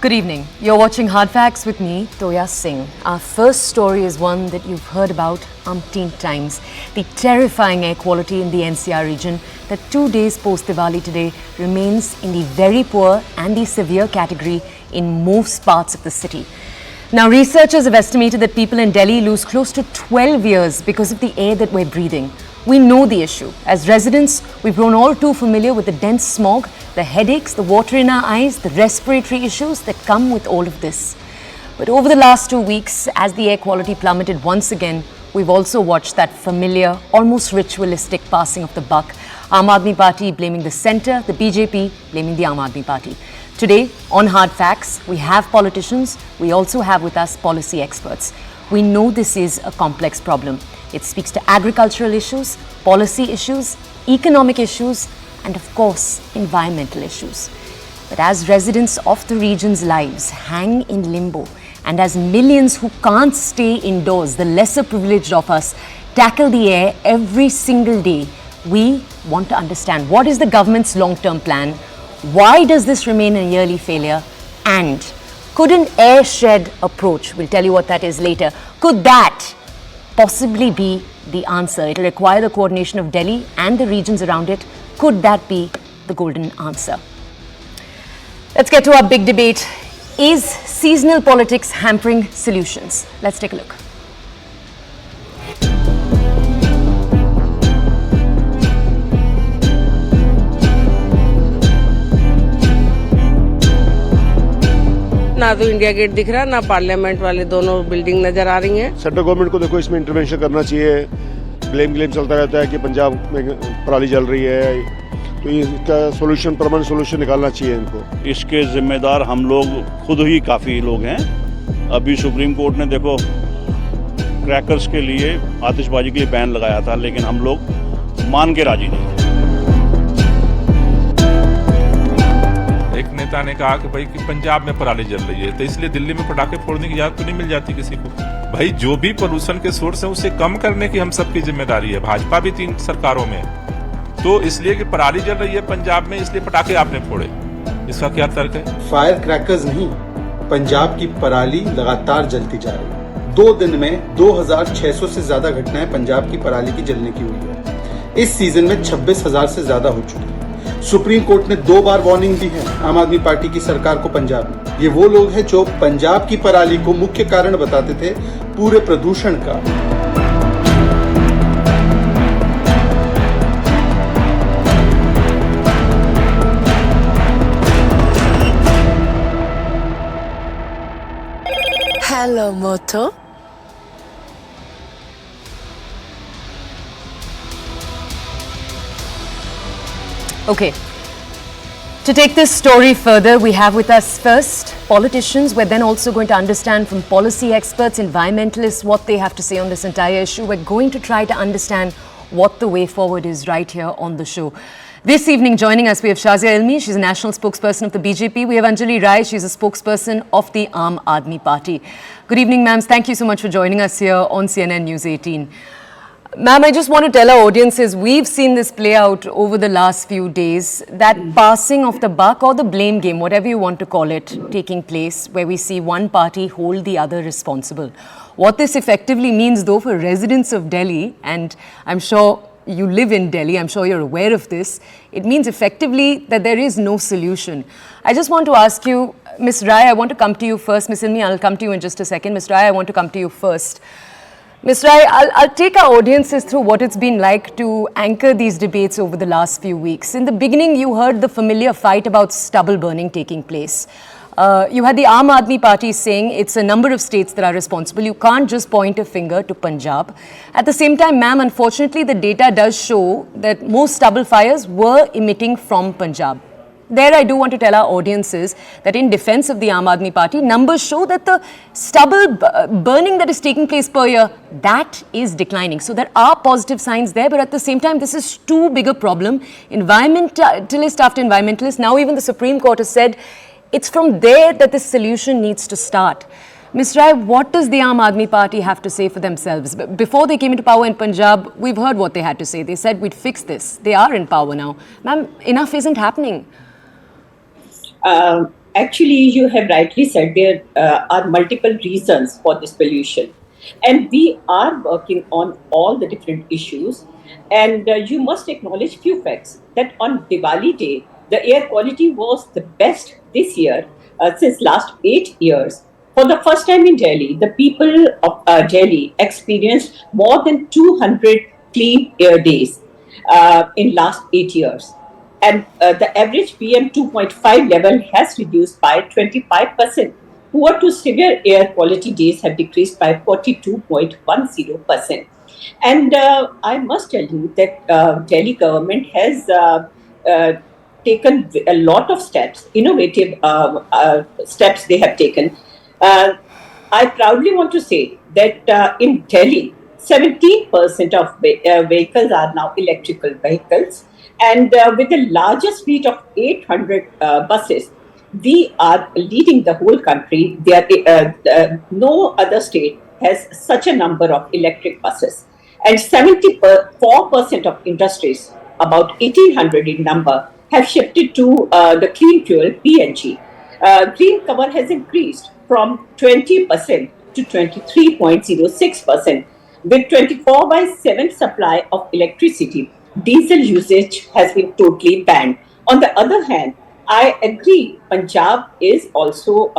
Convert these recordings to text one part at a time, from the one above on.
Good evening. You're watching Hard Facts with me, Toya Singh. Our first story is one that you've heard about umpteen times. The terrifying air quality in the NCR region that 2 days post-Diwali today remains in the very poor and the severe category in most parts of the city. Now, researchers have estimated that people in Delhi lose close to 12 years because of the air that we're breathing. We know the issue. As residents, we've grown all too familiar with the dense smog, the headaches, the water in our eyes, the respiratory issues that come with all of this. But over the last 2 weeks, as the air quality plummeted once again, we've also watched that familiar, almost ritualistic passing of the buck. Aam Aadmi Party blaming the centre, the BJP blaming the Aam Aadmi Party. Today, on Hard Facts, we have politicians, we also have with us policy experts. We know this is a complex problem. It speaks to agricultural issues, policy issues, economic issues, and of course, environmental issues. But as residents of the region's lives hang in limbo, and as millions who can't stay indoors, the lesser privileged of us, tackle the air every single day, we want to understand what is the government's long-term plan, why does this remain a yearly failure, and could an airshed approach, we'll tell you what that is later, could that possibly be the answer? It'll require the coordination of Delhi and the regions around it. Could that be the golden answer? Let's get to our big debate. Is seasonal politics hampering solutions? Let's take a look. ना तो India gate दिख रहा, ना parliament वाले दोनों building नजर आ रही हैं। सेंट्रल गवर्नमेंट को देखो इसमें इंटरवेंशन करना चाहिए। ब्लेम चलता रहता है कि पंजाब में पराली जल रही है, तो इसका सोल्यूशन, परमानेंट सोल्यूशन निकालना चाहिए इनको। इसके जिम्मेदार हम लोग खुद ही काफ़ी लोग हैं। अभी सुप्रीम कोर्ट ने देखो क्रैकर्स के लिए, आतिशबाजी के लिए बैन लगाया था, लेकिन हम लोग मान के राजी नहीं। एक नेता ने कहा कि भाई कि पंजाब में पराली जल रही है, तो इसलिए दिल्ली में पटाखे फोड़ने की इजाजत तो नहीं मिल जाती किसी को। भाई जो भी पोल्यूशन के सोर्स है उसे कम करने की हम सबकी जिम्मेदारी है। भाजपा भी 3 सरकारों में है, तो इसलिए कि पराली जल रही है पंजाब में, इसलिए पटाखे आपने फोड़े, इसका क्या तर्क है? फायर क्रैकर्स नहीं, पंजाब की पराली लगातार जलती जा रही है। 2 दिन में 2600 से ज्यादा घटनाएं पंजाब की पराली की जलने की हुई है। इस सीजन में 26,000 से ज्यादा हो चुकी है। सुप्रीम कोर्ट ने 2 बार वार्निंग दी है आम आदमी पार्टी की सरकार को पंजाब में। ये वो लोग हैं जो पंजाब की पराली को मुख्य कारण बताते थे पूरे प्रदूषण का। Hello, Moto. Okay. To take this story further, we have with us first politicians. We're then also going to understand from policy experts, environmentalists, what they have to say on this entire issue. We're going to try to understand what the way forward is right here on the show. This evening, joining us, we have Shazia Ilmi. She's a national spokesperson of the BJP. We have Anjali Rai. She's a spokesperson of the Aam Aadmi Party. Good evening, ma'am. Thank you so much for joining us here on CNN News 18. Ma'am, I just want to tell our audiences, we've seen this play out over the last few days, that passing of the buck or the blame game, whatever you want to call it, taking place, where we see one party hold the other responsible. What this effectively means, though, for residents of Delhi, and I'm sure you live in Delhi, I'm sure you're aware of this, it means effectively that there is no solution. I just want to ask you, Ms. Rai, I want to come to you first. Ms. Ilmi, I'll come to you in just a second. Ms. Rai, I want to come to you first. Ms. Rai, I'll take our audiences through what it's been like to anchor these debates over the last few weeks. In the beginning, you heard the familiar fight about stubble burning taking place. You had the Aam Aadmi Party saying it's a number of states that are responsible. You can't just point a finger to Punjab. At the same time, ma'am, unfortunately, the data does show that most stubble fires were emitting from Punjab. There I do want to tell our audiences that in defense of the Aam Aadmi Party, numbers show that the stubble burning that is taking place per year, that is declining. So there are positive signs there, but at the same time, this is too big a problem. Environmentalist after environmentalist, now even the Supreme Court has said it's from there that the solution needs to start. Ms. Rai, what does the Aam Aadmi Party have to say for themselves? Before they came into power in Punjab, we've heard what they had to say. They said we'd fix this. They are in power now. Ma'am, enough isn't happening. Actually, you have rightly said there are multiple reasons for this pollution. And we are working on all the different issues. And you must acknowledge few facts that on Diwali Day, the air quality was the best this year since last 8 years. For the first time in Delhi, the people of Delhi experienced more than 200 clean air days in last 8 years. And the average PM 2.5 level has reduced by 25%. Poor to severe air quality days have decreased by 42.10%. And I must tell you that Delhi government has taken a lot of steps, innovative steps they have taken. I proudly want to say that in Delhi, 17% of vehicles are now electrical vehicles. And with the largest fleet of 800 buses, we are leading the whole country. No other state has such a number of electric buses. And 74% of industries, about 1,800 in number, have shifted to the clean fuel PNG. Green cover has increased from 20% to 23.06%. With 24/7 supply of electricity, diesel usage has been totally banned. On the other hand, I agree Punjab is also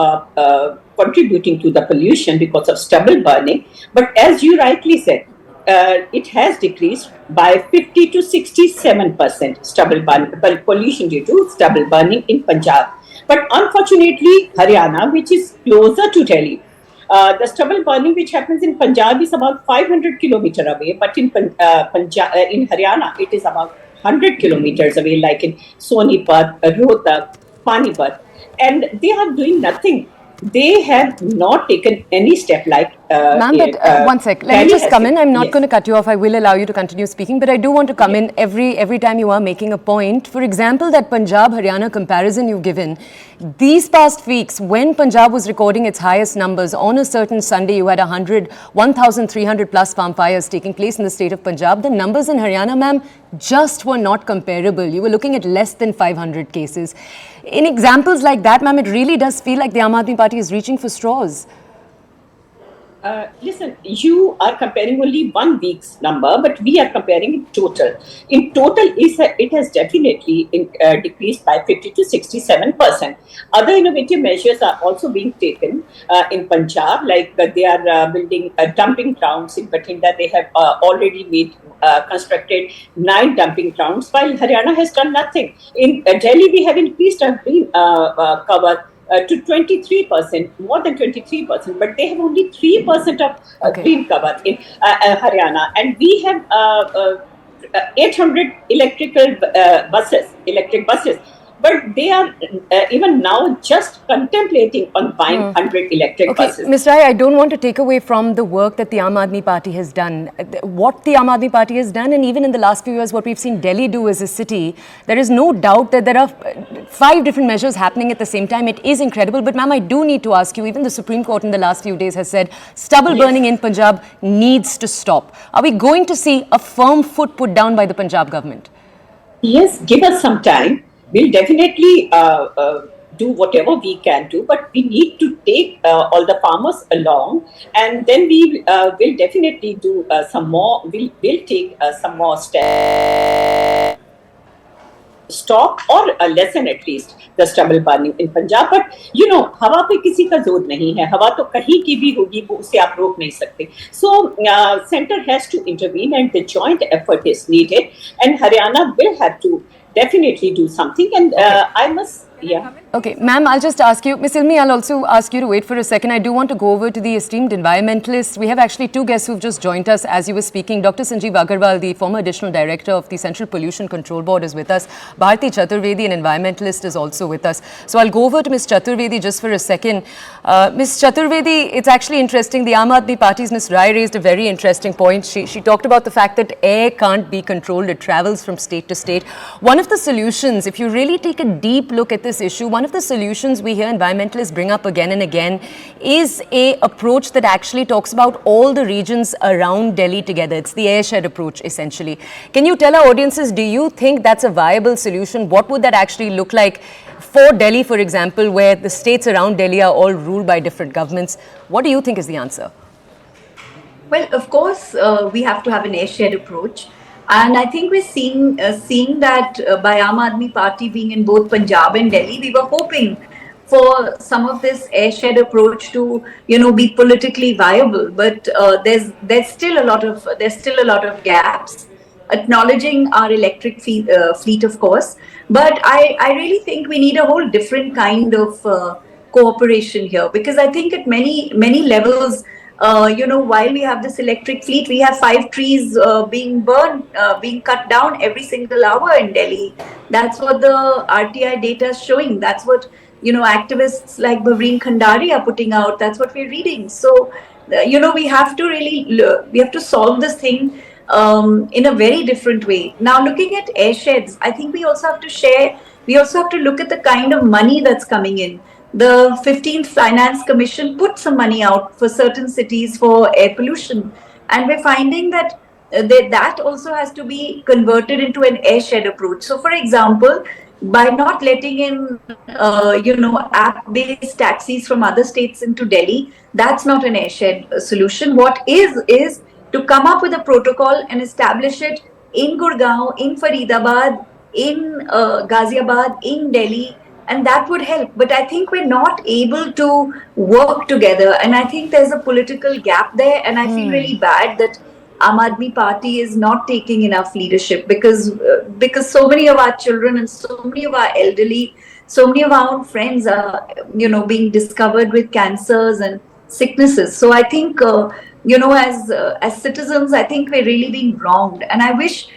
contributing to the pollution because of stubble burning. But as you rightly said, it has decreased by 50 to 67% pollution due to stubble burning in Punjab. But unfortunately, Haryana, which is closer to Delhi, the stubble burning which happens in Punjab is about 500 kilometers away, but in Haryana it is about 100 kilometers away, like in Sonipat, Rohtak, Panipat, and they are doing nothing. They have not taken any step like. Ma'am, but one sec. Let me just come in. I'm not Yes. going to cut you off. I will allow you to continue speaking, but I do want to come in every time you are making a point. For example, that Punjab-Haryana comparison you've given, these past weeks, when Punjab was recording its highest numbers, on a certain Sunday, you had 1,300 plus farm fires taking place in the state of Punjab. The numbers in Haryana, ma'am, just were not comparable. You were looking at less than 500 cases. In examples like that, ma'am, it really does feel like the Aam Aadmi Party is reaching for straws. Listen, you are comparing only 1 week's number, but we are comparing in total. In total, it has definitely decreased by 50 to 67%. Other innovative measures are also being taken in Punjab, like they are building dumping grounds in Bathinda. They have already constructed 9 dumping grounds, while Haryana has done nothing. In Delhi, we have increased our green cover to 23%, more than 23%, but they have only 3% of green cover in Haryana. And we have 800 electric buses. But they are even now just contemplating on buying 100 electric buses. Ms. Rai, I don't want to take away from the work that the Aam Aadmi Party has done. What the Aam Aadmi Party has done, and even in the last few years, what we've seen Delhi do as a city, there is no doubt that there are 5 different measures happening at the same time. It is incredible. But ma'am, I do need to ask you, even the Supreme Court in the last few days has said stubble burning in Punjab needs to stop. Are we going to see a firm foot put down by the Punjab government? Yes, give us some time. We'll definitely do whatever we can do, but we need to take all the farmers along, and then we will definitely do some more. We'll take some more steps, stop or lessen at least the stubble burning in Punjab. But you know, हवा पे किसी का जोर नहीं है. हवा तो कहीं की भी होगी, वो उसे आप रोक नहीं सकते. So center has to intervene, and the joint effort is needed. And Haryana will have to definitely do something, and I must, Okay, ma'am, I'll just ask you, Ms. Ilmi, I'll also ask you to wait for a second. I do want to go over to the esteemed environmentalists. We have actually 2 guests who've just joined us as you were speaking. Dr. Sanjeev Agarwal, the former additional director of the Central Pollution Control Board, is with us. Bharti Chaturvedi, an environmentalist, is also with us. So I'll go over to Ms. Chaturvedi just for a second. Ms. Chaturvedi, it's actually interesting. The Aam Aadmi Party's Ms. Rai raised a very interesting point. She talked about the fact that air can't be controlled. It travels from state to state. One of the solutions, if you really take a deep look at this issue, one of the solutions we hear environmentalists bring up again and again is a approach that actually talks about all the regions around Delhi together. It's the airshed approach, essentially. Can you tell our audiences, do you think that's a viable solution? What would that actually look like? for Delhi, for example, where the states around Delhi are all ruled by different governments? What do you think is the answer? Well, of course, we have to have an airshed approach. And I think we're seeing that by Aam Aadmi Party being in both Punjab and Delhi, we were hoping for some of this airshed approach to, be politically viable. But there's still a lot of gaps. Acknowledging our electric fleet, of course, but I really think we need a whole different kind of cooperation here, because I think at many levels, while we have this electric fleet, we have 5 trees being burned, being cut down every single hour in Delhi. That's what the RTI data is showing. That's what activists like Bhavreen Khandari are putting out. That's what we're reading. So we have to solve this thing in a very different way. Now, looking at airsheds, I think we also have to look at the kind of money that's coming in. The 15th Finance Commission put some money out for certain cities for air pollution, and we're finding that that also has to be converted into an airshed approach. So, for example, by not letting in, app-based taxis from other states into Delhi, that's not an airshed solution. What is to come up with a protocol and establish it in Gurgaon, in Faridabad, in Ghaziabad, in Delhi, and that would help. But I think we're not able to work together, and I think there's a political gap there, and I feel really bad that Aam Aadmi Party is not taking enough leadership, because so many of our children and so many of our elderly, so many of our own friends are, being discovered with cancers and sicknesses. So I think, as citizens, I think we're really being wronged. And I wish,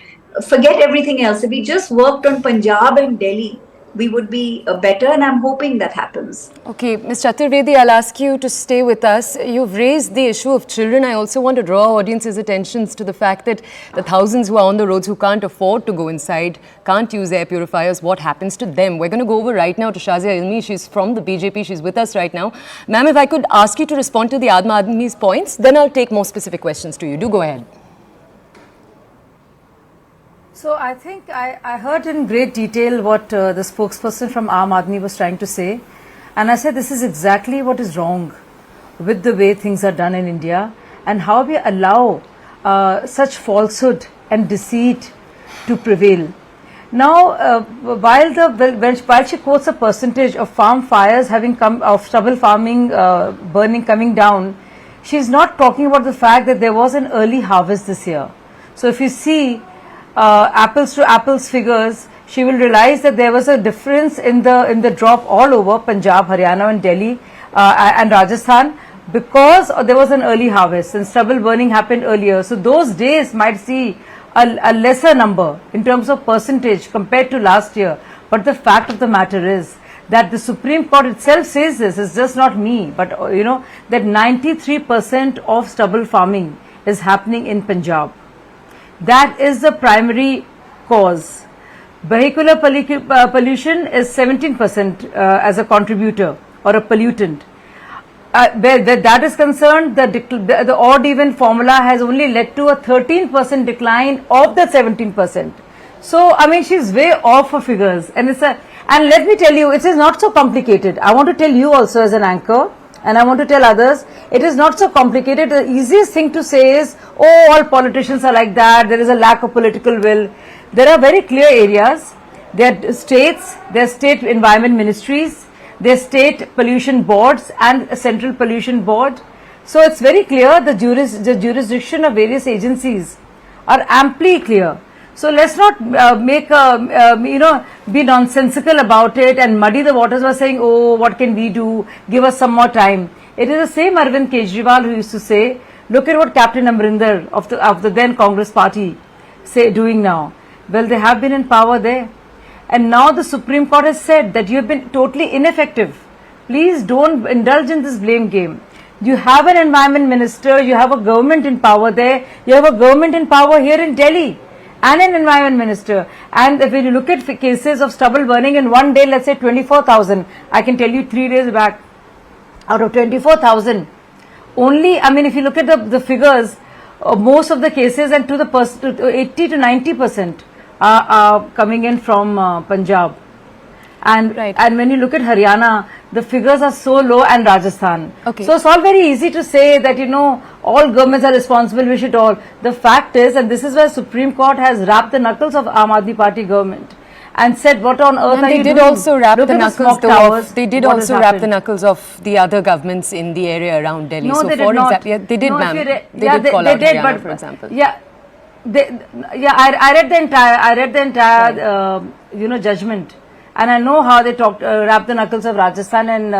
forget everything else, if we just worked on Punjab and Delhi, we would be better, and I'm hoping that happens. Okay, Ms. Chaturvedi, I'll ask you to stay with us. You've raised the issue of children. I also want to draw our audience's attentions to the fact that the thousands who are on the roads who can't afford to go inside, can't use air purifiers, what happens to them? We're going to go over right now to Shazia Ilmi. She's from the BJP. She's with us right now. Ma'am, if I could ask you to respond to the Aam Aadmi's points, then I'll take more specific questions to you. Do go ahead. So I think I heard in great detail what the spokesperson from Aam Aadmi was trying to say, and I said this is exactly what is wrong with the way things are done in India, and how we allow such falsehood and deceit to prevail. Now, while she quotes a percentage of farm fires having come, of stubble farming burning coming down, she is not talking about the fact that there was an early harvest this year. So if you see apples to apples figures, she will realize that there was a difference in the drop all over Punjab, Haryana and Delhi and Rajasthan, because there was an early harvest and stubble burning happened earlier. So those days might see a lesser number in terms of percentage compared to last year. But the fact of the matter is that the Supreme Court itself says this, it's just not me, but that 93% of stubble farming is happening in Punjab. That is the primary cause. Vehicular pollution is 17% as a contributor or a pollutant. Where that is concerned, the odd even formula has only led to a 13% decline of the 17%. So, I mean, she's way off her figures. And let me tell you, it is not so complicated. I want to tell you also as an anchor, and I want to tell others, it is not so complicated. The easiest thing to say is, oh, all politicians are like that, there is a lack of political will. There are very clear areas. There are states, there are state environment ministries, there are state pollution boards and a central pollution board. So it's very clear the jurisdiction of various agencies are amply clear. So let's not be nonsensical about it and muddy the waters by saying, oh, what can we do? Give us some more time. It is the same Arvind Kejriwal who used to say, look at what Captain Amrinder of the then Congress party doing now. Well, they have been in power there. And now the Supreme Court has said that you have been totally ineffective. Please don't indulge in this blame game. You have an environment minister, you have a government in power there, you have a government in power here in Delhi, and an environment minister. And if you look at cases of stubble burning in one day, let's say 24,000, I can tell you 3 days back, out of 24,000, only, I mean, if you look at the figures, most of the cases and to 80 to 90% are coming in from Punjab. And Right. and when you look at Haryana, the figures are so low, and Rajasthan. Okay. So it's all very easy to say that, you know, all governments are responsible, we should all. The fact is, and this is where Supreme Court has wrapped the knuckles of Aam Aadmi Party government and said, what on earth And are they you did doing? also wrap Look the at knuckles smoke though towers, of, they did what has also wrap the happened. knuckles of the other governments in the area around Delhi. No, so they for did not. example, yeah, they did, No, if ma'am. you re- They yeah, did call out did, Haryana, but for example. yeah, I read the entire you know, judgment, and I know how they talked, wrapped the knuckles of Rajasthan and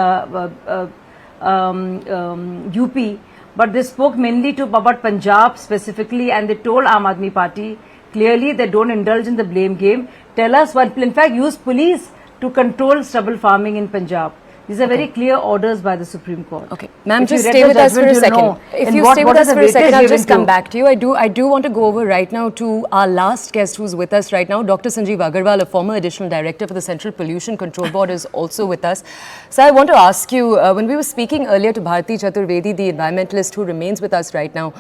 UP, but they spoke mainly about Punjab specifically, and they told Aam Aadmi Party clearly they don't indulge in the blame game. Tell us what, in fact, use police to control stubble farming in Punjab. These are very clear orders by the Supreme Court. Okay, ma'am, If you just read stay the with us for a judgment, you'll second. know If in you what- stay what with is us the for a second, weightage I'll given just come to. back to you. I do want to go over right now to our last guest who's with us right now. Dr. Sanjeev Agarwal, a former additional director for the Central Pollution Control Board, is also with us. So I want to ask you, when we were speaking earlier to Bharti Chaturvedi, the environmentalist who remains with us right now,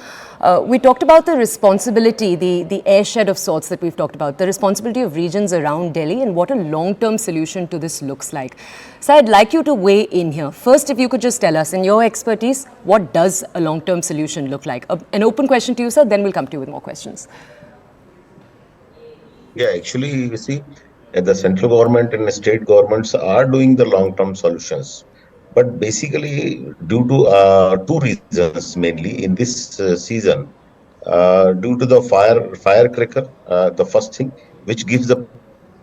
we talked about the responsibility, the airshed of sorts that we've talked about, the responsibility of regions around Delhi and what a long-term solution to this looks like. So I'd like you to weigh in here. First, if you could just tell us, in your expertise, what does a long-term solution look like? An open question to you, sir, then we'll come to you with more questions. Yeah, actually, you see, the central government and the state governments are doing the long-term solutions. But basically, due to two reasons mainly in this season, due to the firecracker, the first thing, which gives the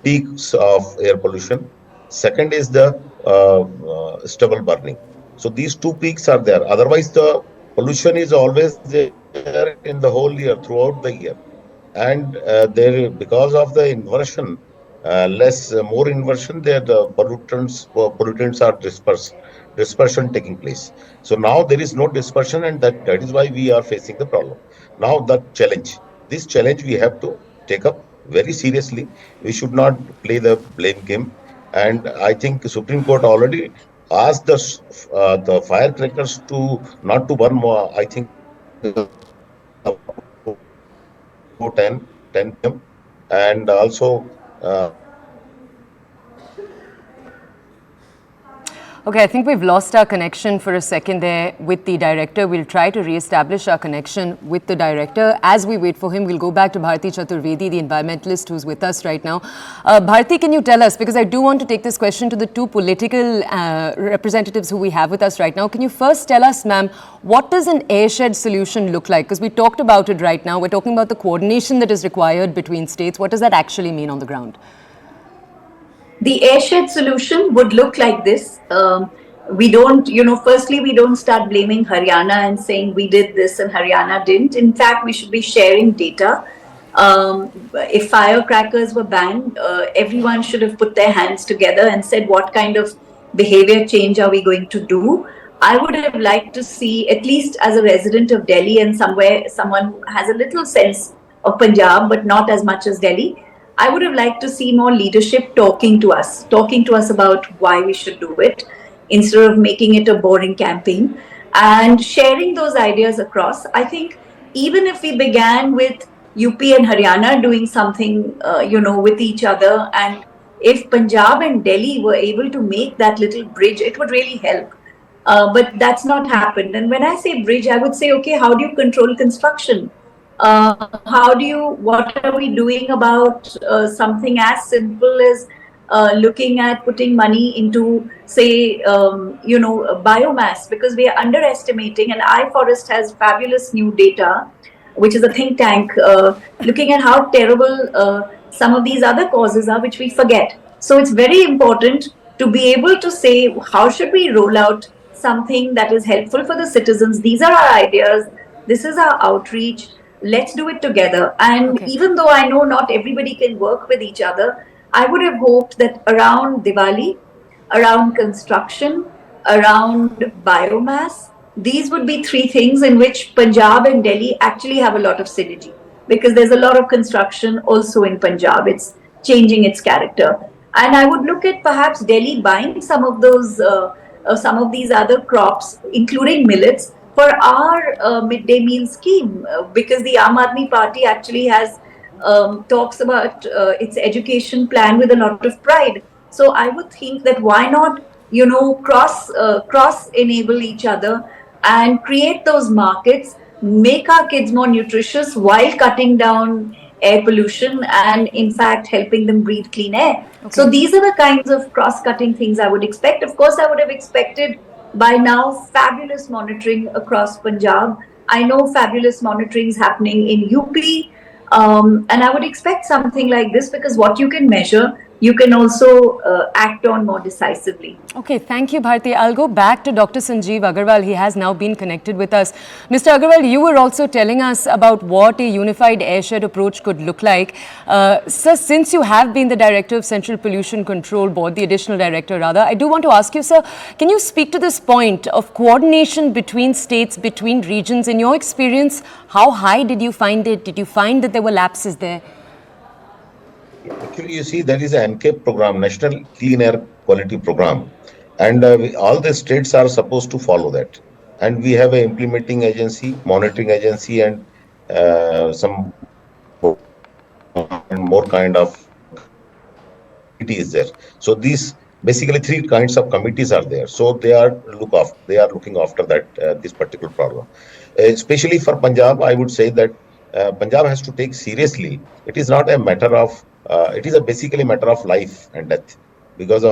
peaks of air pollution. Second is the stubble burning. So these two peaks are there. Otherwise, the pollution is always there in the whole year, throughout the year. And there, because of the inversion, more inversion, there the pollutants are dispersion taking place. So now there is no dispersion, and that is why we are facing the problem. Now this challenge we have to take up very seriously. We should not play the blame game. And I think the Supreme Court already asked the firecrackers to not to burn more. I think 10 p.m. and also Okay, I think we've lost our connection for a second there with the director. We'll try to re-establish our connection with the director. As we wait for him, we'll go back to Bharti Chaturvedi, the environmentalist who's with us right now. Bharti, can you tell us, because I do want to take this question to the two political representatives who we have with us right now. Can you first tell us, ma'am, what does an airshed solution look like? Because we talked about it right now. We're talking about the coordination that is required between states. What does that actually mean on the ground? The airshed solution would look like this. We don't, firstly, we don't start blaming Haryana and saying we did this and Haryana didn't. In fact, we should be sharing data. If firecrackers were banned, everyone should have put their hands together and said, what kind of behavior change are we going to do? I would have liked to see, at least as a resident of Delhi and someone who has a little sense of Punjab, but not as much as Delhi, I would have liked to see more leadership talking to us about why we should do it, instead of making it a boring campaign, and sharing those ideas across. I think even if we began with UP and Haryana doing something, with each other, and if Punjab and Delhi were able to make that little bridge, it would really help. But that's not happened. And when I say bridge, I would say, okay, how do you control construction? What are we doing about something as simple as looking at putting money into, say, biomass, because we are underestimating, and iForest has fabulous new data, which is a think tank, looking at how terrible some of these other causes are, which we forget. So it's very important to be able to say, how should we roll out something that is helpful for the citizens? These are our ideas. This is our outreach. Let's do it together. And even though I know not everybody can work with each other, I would have hoped that around Diwali, around construction, around biomass, these would be three things in which Punjab and Delhi actually have a lot of synergy, because there's a lot of construction also in Punjab. It's changing its character. And I would look at perhaps Delhi buying some of these other crops, including millets, for our midday meal scheme, because the Aam Aadmi Party actually has talks about its education plan with a lot of pride. So I would think that why not, cross enable each other and create those markets, make our kids more nutritious while cutting down air pollution and in fact helping them breathe clean air. So these are the kinds of cross-cutting things I would expect. Of course, I would have expected by now fabulous monitoring across Punjab. I know fabulous monitoring is happening in UP, and I would expect something like this, because what you can measure, you can also act on more decisively. Okay, thank you, Bharti. I'll go back to Dr. Sanjeev Agarwal. He has now been connected with us. Mr. Agarwal, you were also telling us about what a unified airshed approach could look like. Sir, since you have been the Director of Central Pollution Control Board, the additional director rather, I do want to ask you, sir, can you speak to this point of coordination between states, between regions? In your experience, how high did you find it? Did you find that there were lapses there? Actually, you see, there is an NCAP program, National Clean Air Quality Program, and all the states are supposed to follow that. And we have an implementing agency, monitoring agency, and some more kind of committees there. So these basically 3 kinds of committees are there. So they are looking after that this particular problem. Especially for Punjab, I would say that Punjab has to take seriously. It is not a matter of it is basically a matter of life and death, because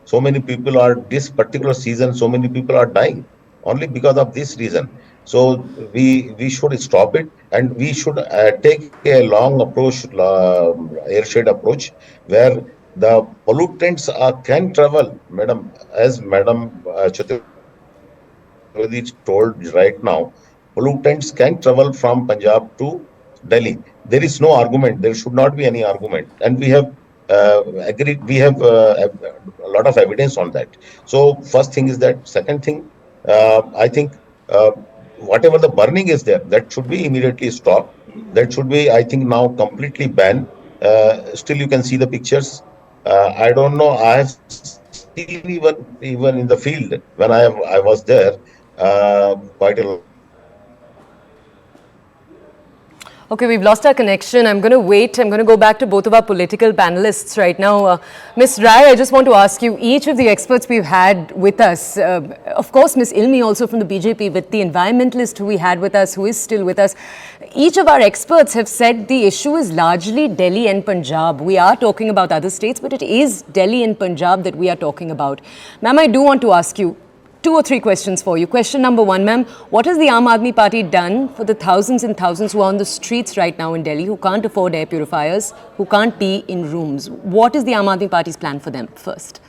so many people are this particular season, so many people are dying only because of this reason. So we should stop it, and we should take a long approach, airshed approach, where the pollutants can travel, madam, as Madam Chaturvedi told right now. Pollutants can travel from Punjab to Delhi. There is no argument. There should not be any argument, and we have agreed. We have a lot of evidence on that. So first thing is that. Second thing, I think whatever the burning is there, that should be immediately stopped. That should be, I think, now completely banned. Still, you can see the pictures. I don't know. I have seen even in the field when I was there quite a lot. Okay, we've lost our connection. I'm going to wait. I'm going to go back to both of our political panelists right now. Ms. Rai, I just want to ask you, each of the experts we've had with us, of course, Ms. Ilmi also from the BJP, with the environmentalist who we had with us, who is still with us, each of our experts have said the issue is largely Delhi and Punjab. We are talking about other states, but it is Delhi and Punjab that we are talking about. Ma'am, I do want to ask you 2 or 3 questions for you. Question number 1, ma'am, what has the Aam Aadmi Party done for the thousands and thousands who are on the streets right now in Delhi, who can't afford air purifiers, who can't be in rooms? What is the Aam Aadmi Party's plan for them first?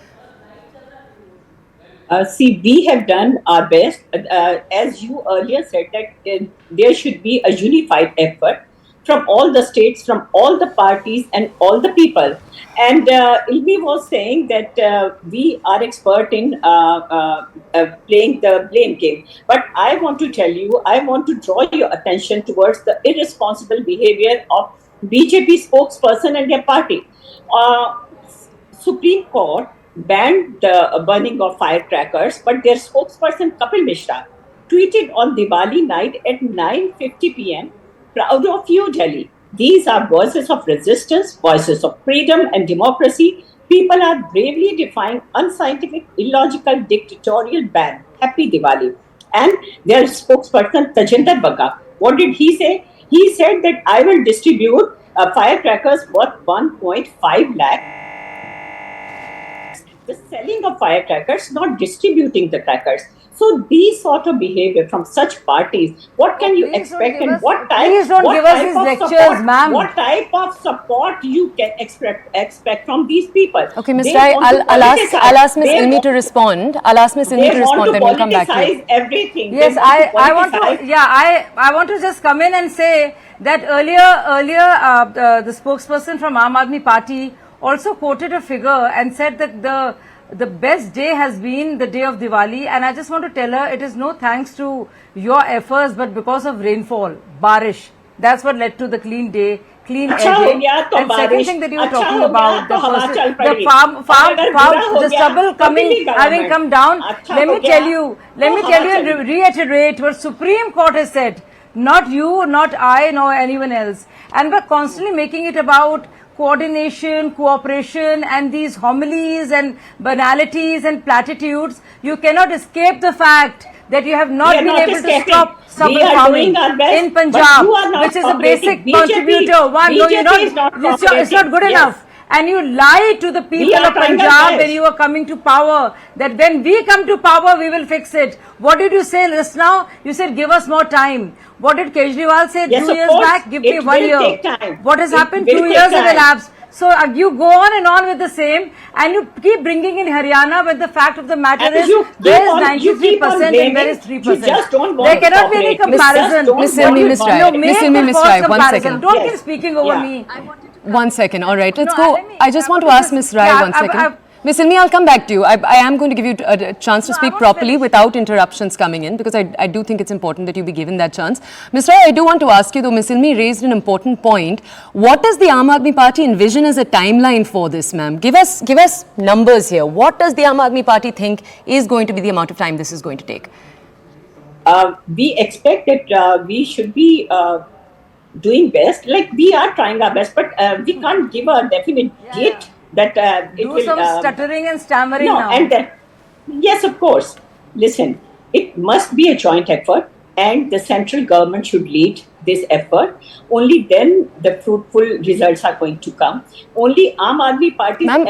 See, we have done our best. As you earlier said, that there should be a unified effort from all the states, from all the parties and all the people. And Ilmi was saying that we are expert in playing the blame game. But I want to tell you, I want to draw your attention towards the irresponsible behavior of BJP spokesperson and their party. Supreme Court banned the burning of firecrackers, but their spokesperson Kapil Mishra tweeted on Diwali night at 9:50 p.m. Proud of you, Delhi. These are voices of resistance, voices of freedom and democracy. People are bravely defying unscientific, illogical, dictatorial ban. Happy Diwali. And their spokesperson, Tajinder Bagga, what did he say? He said that I will distribute firecrackers worth 1.5 lakh. The selling of firecrackers, not distributing the crackers. So these sort of behavior from such parties, what can you expect, and what type? Please don't give us these lectures, ma'am. What type of support you can expect from these people? Okay, Ms. Rai, I'll ask Ms. Ilmi to respond. I'll ask Ms. Ilmi to respond, then we'll come back to you. Everything. Yes, I want to just come in and say that earlier the spokesperson from Aam Aadmi Party also quoted a figure and said that the best day has been the day of Diwali, and I just want to tell her it is no thanks to your efforts but because of rainfall, barish. That's what led to the clean day, clean air day. And second thing that you were talking about, the farm, the stubble having come down. Let me tell you and reiterate what Supreme Court has said. Not you, not I, nor anyone else. And we're constantly making it about coordination, cooperation, and these homilies and banalities and platitudes, you cannot escape the fact that you have not been able to stop stubble farming in Punjab, which is a basic contributor. One, no, you're not, it's not good enough. And you lie to the people of Punjab when you are coming to power, that when we come to power, we will fix it. What did you say just now? You said, give us more time. What did Kejriwal say 2 years back? Give me 1 year. What has happened? 2 years have elapsed. So you go on with the same, and you keep bringing in Haryana, when the fact of the matter is, there is 93% and where is 3%. There cannot be any comparison. Miss Silmi, Miss Rai. Miss Silmi, Miss Rai, 1 second. Don't keep speaking over me. 1 second, all right, let's go. I just want to ask Miss Rai 1 second. Miss Silmi, I'll come back to you. I am going to give you a chance to speak properly without interruptions coming in, because I do think it's important that you be given that chance. Miss Rai, I do want to ask you, though Miss Silmi raised an important point. What does the Aam Aadmi Party envision as a timeline for this, ma'am? Give us numbers here. What does the Aam Aadmi Party think is going to be the amount of time this is going to take? We expect that we should be doing best. Like, we are trying our best, but we can't give a definite date that it will... some stuttering and stammering now. And then, yes, of course. Listen, it must be a joint effort, and the central government should lead this effort. Only then the fruitful results are going to come. Only Aam Aadmi Party... Ma'am,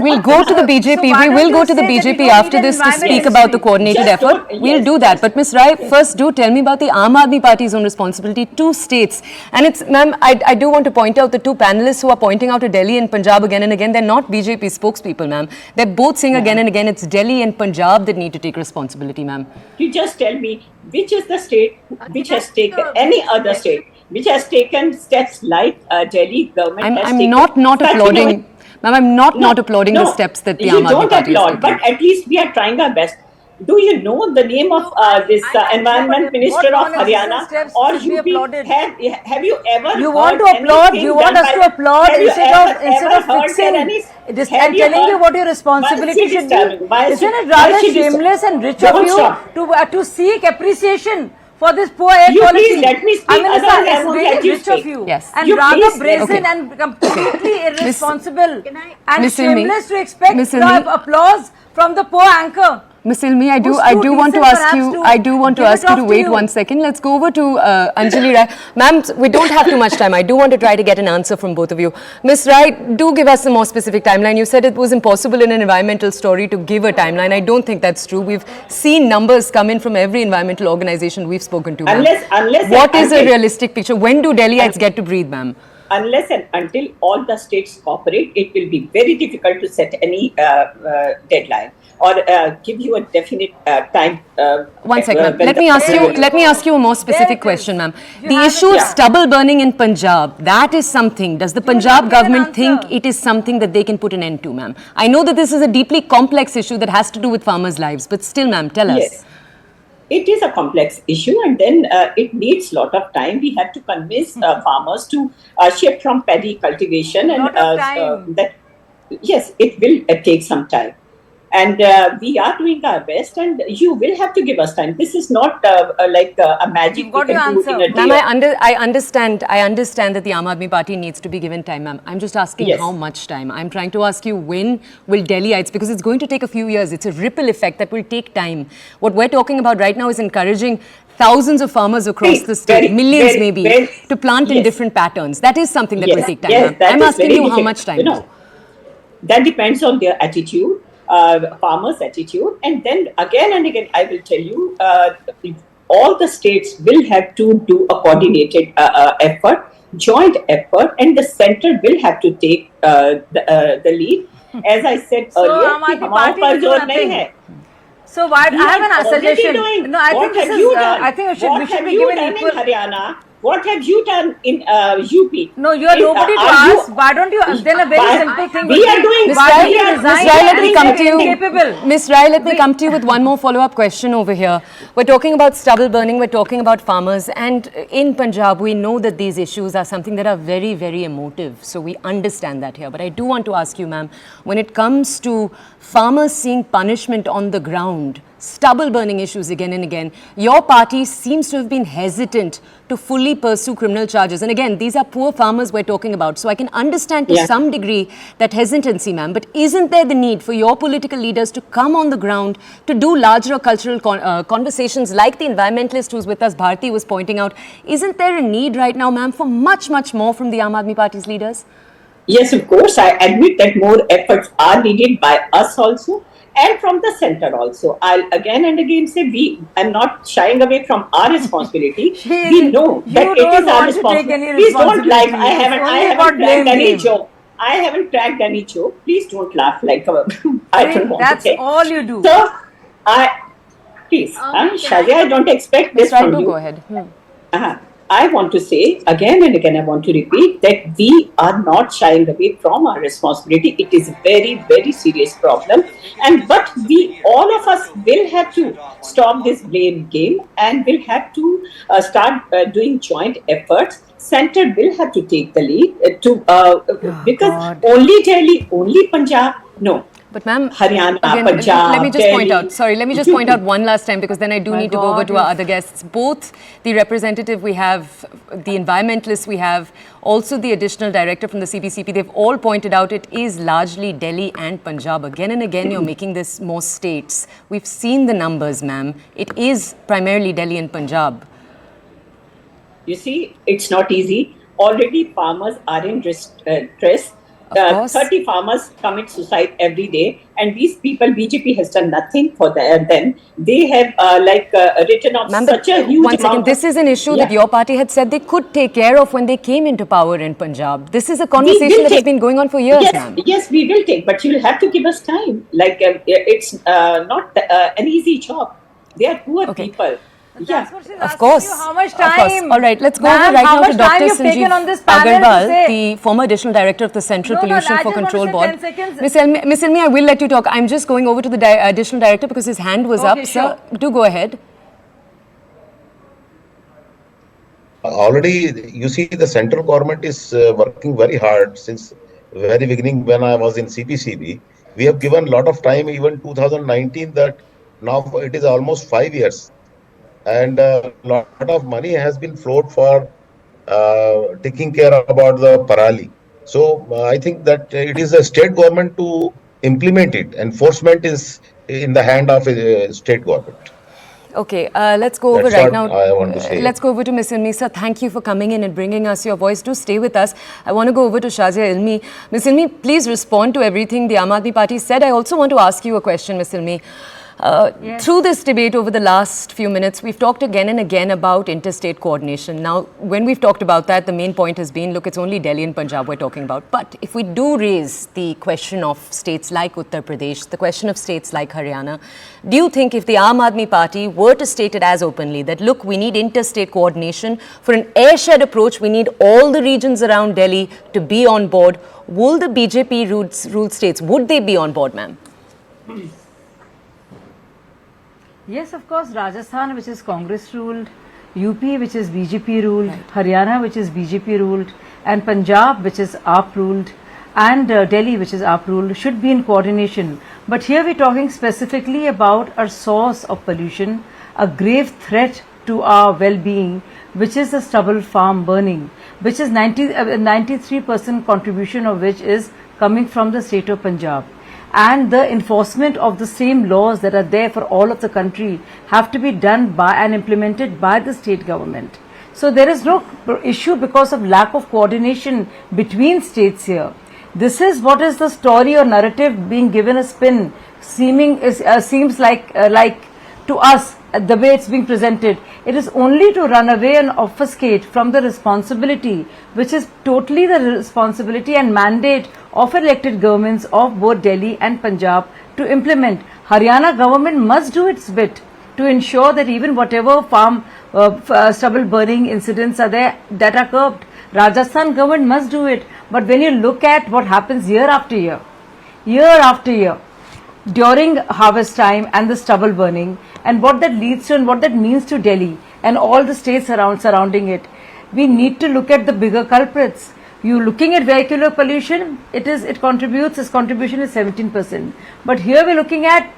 we'll go to the BJP. We will go to the BJP after this to speak about the coordinated effort. We'll do that. But Ms. Rai, first do tell me about the Aam Aadmi Party's own responsibility to states. And it's, ma'am, I do want to point out the two panelists who are pointing out to Delhi and Punjab again and again. They're not BJP spokespeople, ma'am. They're both saying again and again it's Delhi and Punjab that need to take responsibility, ma'am. You just tell me, which is the state which has taken, any other state which has taken steps like Delhi government has taken. I'm not applauding, ma'am, I'm not applauding the steps that the Aam Aadmi Party is taking. But at least we are trying our best. Do you know the name of this Environment Minister of Haryana or UP? Have you ever You want to applaud? You want us to applaud instead of fixing and telling you what your responsibility should be? Isn't it rather shameless and rich of you to seek appreciation for this poor air quality? Please let me speak. I mean, it's really rich of you. Yes. And rather brazen and completely irresponsible and shameless to expect applause from the poor anchor. Miss Silmi, I do want to ask you to wait 1 second. Let's go over to Anjali Rai. Ma'am, we don't have too much time. I do want to try to get an answer from both of you. Miss Rai, do give us a more specific timeline. You said it was impossible in an environmental story to give a timeline. I don't think that's true. We've seen numbers come in from every environmental organization we've spoken to, ma'am. What is a realistic picture? When do Delhiites get to breathe, ma'am? Unless and until all the states cooperate, it will be very difficult to set any deadline or give you a definite time. 1 second, ma'am. Let me ask you a more specific question, ma'am. The issue of stubble burning in Punjab, that is something. Does the Punjab government think it is something that they can put an end to, ma'am? I know that this is a deeply complex issue that has to do with farmers' lives, but still, ma'am, tell us. Yes. It is a complex issue, and then it needs a lot of time. We have to convince farmers to shift from paddy cultivation, and that yes, it will take some time. And we are doing our best, and you will have to give us time. This is not like a magic we can do in a day. Ma'am, I understand that the Aam Aadmi Party needs to be given time, ma'am. I'm just asking how much time. I'm trying to ask you, when will Delhiites, because it's going to take a few years. It's a ripple effect that will take time. What we're talking about right now is encouraging thousands of farmers across the state, millions maybe, to plant in different patterns. That is something that will take time, ma'am. I'm asking you how much time. That depends on their attitude. Farmers' attitude, and then again and again I will tell you, all the states will have to do a coordinated effort, joint effort, and the center will have to take the lead. As I said earlier, so why I have a suggestion. No, I think this is. I think we should be given equal. Haryana. What have you done in UP? No, you are nobody to ask. Why don't you? Then a very simple thing. We are doing. Miss Rai, let me come to you. Miss Rai, let me come to you with one more follow-up question over here. We're talking about stubble burning. We're talking about farmers, and in Punjab, we know that these issues are something that are very, very emotive. So we understand that here. But I do want to ask you, ma'am, when it comes to farmers seeing punishment on the ground, stubble burning issues again and again. Your party seems to have been hesitant to fully pursue criminal charges. And again, these are poor farmers we're talking about. So I can understand to some degree that hesitancy, ma'am. But isn't there the need for your political leaders to come on the ground to do larger cultural conversations like the environmentalist who's with us, Bharti, was pointing out? Isn't there a need right now, ma'am, for much, much more from the Aam Aadmi Party's leaders? Yes, of course. I admit that more efforts are needed by us also, and from the center also. I'll again and again say I'm not shying away from our responsibility. We know that it is our responsibility. Please don't laugh. I haven't cracked any joke. I haven't cracked any joke. Please don't laugh like I don't want to say. That's all you do. So, please, Shazia, I don't expect this from you. Go ahead. I want to say again and again, I want to repeat that we are not shying away from our responsibility. It is a very, very serious problem. But all of us will have to stop this blame game and will have to start doing joint efforts. Center will have to take the lead because only Delhi, only Punjab, no. But ma'am, Haryana, again, Punjab, let me just point out one last time, because then I do need to go over to our other guests. Both the representative we have, the environmentalists we have, also the additional director from the CPCP, they've all pointed out it is largely Delhi and Punjab. Again and again, you're making this more states. We've seen the numbers, ma'am. It is primarily Delhi and Punjab. You see, it's not easy. Already farmers are in stress. 30 farmers commit suicide every day, and these people, BJP has done nothing for them. They have written off such a huge One second, this is an issue that your party had said they could take care of when they came into power in Punjab. This is a conversation that has been going on for years, ma'am. Yes, we will take, but you will have to give us time. It's not an easy job. They are poor people. Yeah, of course. How much time? All right, let's go over right now to Dr. Sanjeev Agarwal, the former additional director of the Central Pollution for Control Board. Miss Ilmi, I will let you talk. I'm just going over to the additional director because his hand was up. Sir, do go ahead. Already, you see, the central government is working very hard since the very beginning when I was in CPCB. We have given a lot of time, even 2019, that now it is almost 5 years. And a lot of money has been flowed for taking care about the Parali. So I think that it is a state government to implement it. Enforcement is in the hand of a state government. Okay, let's go over That's right what now. I want to say. Let's go over to Ms. Ilmi. Sir, thank you for coming in and bringing us your voice. Do stay with us. I want to go over to Shazia Ilmi. Ms. Ilmi, please respond to everything the Aam Aadmi Party said. I also want to ask you a question, Ms. Ilmi. Through this debate over the last few minutes, we've talked again and again about interstate coordination. Now, when we've talked about that, the main point has been, look, it's only Delhi and Punjab we're talking about. But if we do raise the question of states like Uttar Pradesh, the question of states like Haryana, do you think if the Aam Aadmi Party were to state it as openly that, look, we need interstate coordination for an airshed approach, we need all the regions around Delhi to be on board, will the BJP ruled states, would they be on board, ma'am? Yes, of course, Rajasthan, which is Congress ruled, UP, which is BJP ruled, Haryana, which is BJP ruled, and Punjab, which is AAP ruled, and Delhi, which is AAP ruled, should be in coordination. But here we're talking specifically about a source of pollution, a grave threat to our well-being, which is the stubble farm burning, which is 93% contribution of which is coming from the state of Punjab. And the enforcement of the same laws that are there for all of the country have to be done by and implemented by the state government. So there is no issue because of lack of coordination between states here. This is what is the story or narrative being given a spin, seems like to us the way it's being presented. It is only to run away and obfuscate from the responsibility, which is totally the responsibility and mandate of elected governments of both Delhi and Punjab to implement. Haryana government must do its bit to ensure that even whatever farm stubble burning incidents are there, that are curbed. Rajasthan government must do it. But when you look at what happens year after year, during harvest time and the stubble burning, and what that leads to and what that means to Delhi and all the states surrounding it, we need to look at the bigger culprits. You looking at vehicular pollution, its contribution is 17%. But here we're looking at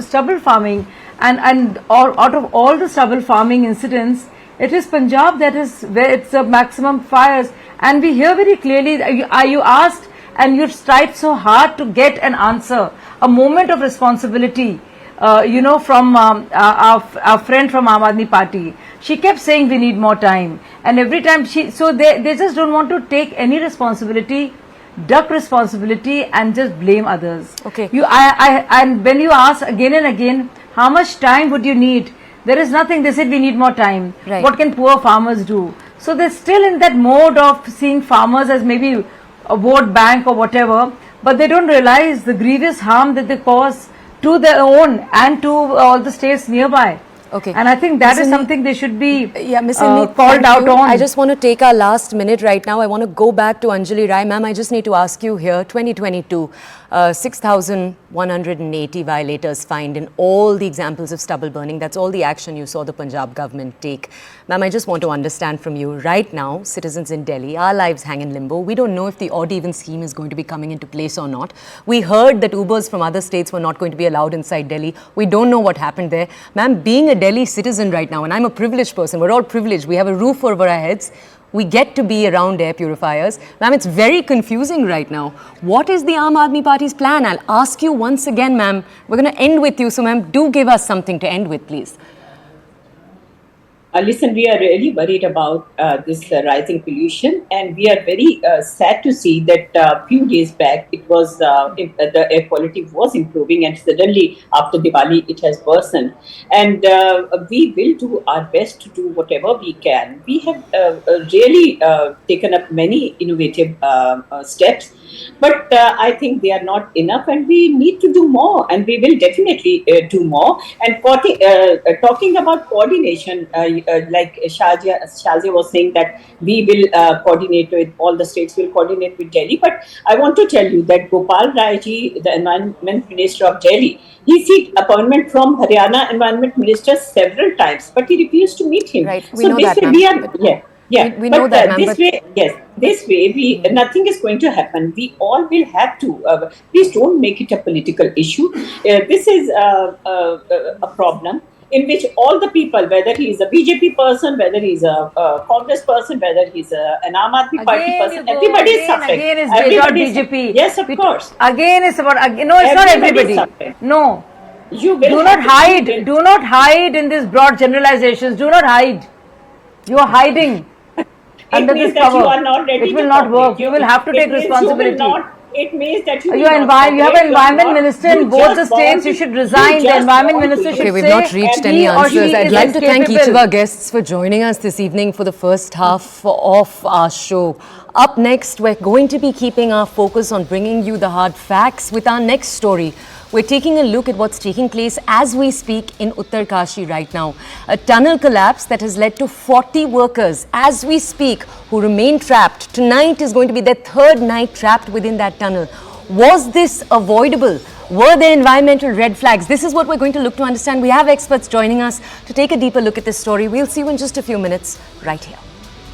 stubble farming, and out of all the stubble farming incidents, it is Punjab that is where it's the maximum fires. And we hear very clearly, you asked and you tried so hard to get an answer, a moment of responsibility, from our friend from Aam Aadmi Party. She kept saying we need more time, and every time they just don't want to take any responsibility, duck responsibility, and just blame others. Okay. And when you ask again and again, how much time would you need? There is nothing. They said we need more time. Right. What can poor farmers do? So they're still in that mode of seeing farmers as maybe a vote bank or whatever, but they don't realize the grievous harm that they cause to their own and to all the states nearby. Okay. And I think that Ms. is Inni- something they should be Ms. Inni, called thank out you. on. I just want to take our last minute right now. I want to go back to Anjali Rai. Ma'am, I just need to ask you here, 2022, 6,180 violators fined in all the examples of stubble burning. That's all the action you saw the Punjab government take. Ma'am, I just want to understand from you, right now, citizens in Delhi, our lives hang in limbo. We don't know if the odd even scheme is going to be coming into place or not. We heard that Ubers from other states were not going to be allowed inside Delhi. We don't know what happened there. Ma'am, being a Delhi citizen right now, and I'm a privileged person, we're all privileged, we have a roof over our heads, we get to be around air purifiers. Ma'am, it's very confusing right now. What is the Aam Aadmi Party's plan? I'll ask you once again, ma'am. We're going to end with you, so ma'am, do give us something to end with, please. Listen, we are really worried about this rising pollution, and we are very sad to see that a few days back it was the air quality was improving, and suddenly after Diwali it has worsened. And we will do our best to do whatever we can. We have really taken up many innovative steps, but I think they are not enough, and we need to do more, and we will definitely do more. And talking about coordination, like Shazia was saying that we will coordinate with all the states, will coordinate with Delhi. But I want to tell you that Gopal Rai ji, the Environment Minister of Delhi, he seeked appointment from Haryana Environment Minister several times, but he refused to meet him. Right, we know that, ma'am. We know that, ma'am. This way, nothing is going to happen. We all will have to. Please don't make it a political issue. This is a problem in which all the people, whether he is a BJP person, whether he is a Congress person, whether he is an Aam Aadmi Party person, everybody is suffering. Again is BJP. Yes, of course. Again it's about. No, it's not everybody. No. You will do not hide. Do not hide in these broad generalizations. Do not hide. You are hiding under this cover. It will not work. You will have to take responsibility. It means that you have an environment minister in both the states. You should resign. The environment minister should say. Okay, we've not reached any answers. I'd like to thank each of our guests for joining us this evening for the first half of our show. Up next, we're going to be keeping our focus on bringing you the hard facts with our next story. We're taking a look at what's taking place as we speak in Uttarkashi right now. A tunnel collapse that has led to 40 workers as we speak who remain trapped. Tonight is going to be their third night trapped within that tunnel. Was this avoidable? Were there environmental red flags? This is what we're going to look to understand. We have experts joining us to take a deeper look at this story. We'll see you in just a few minutes right here.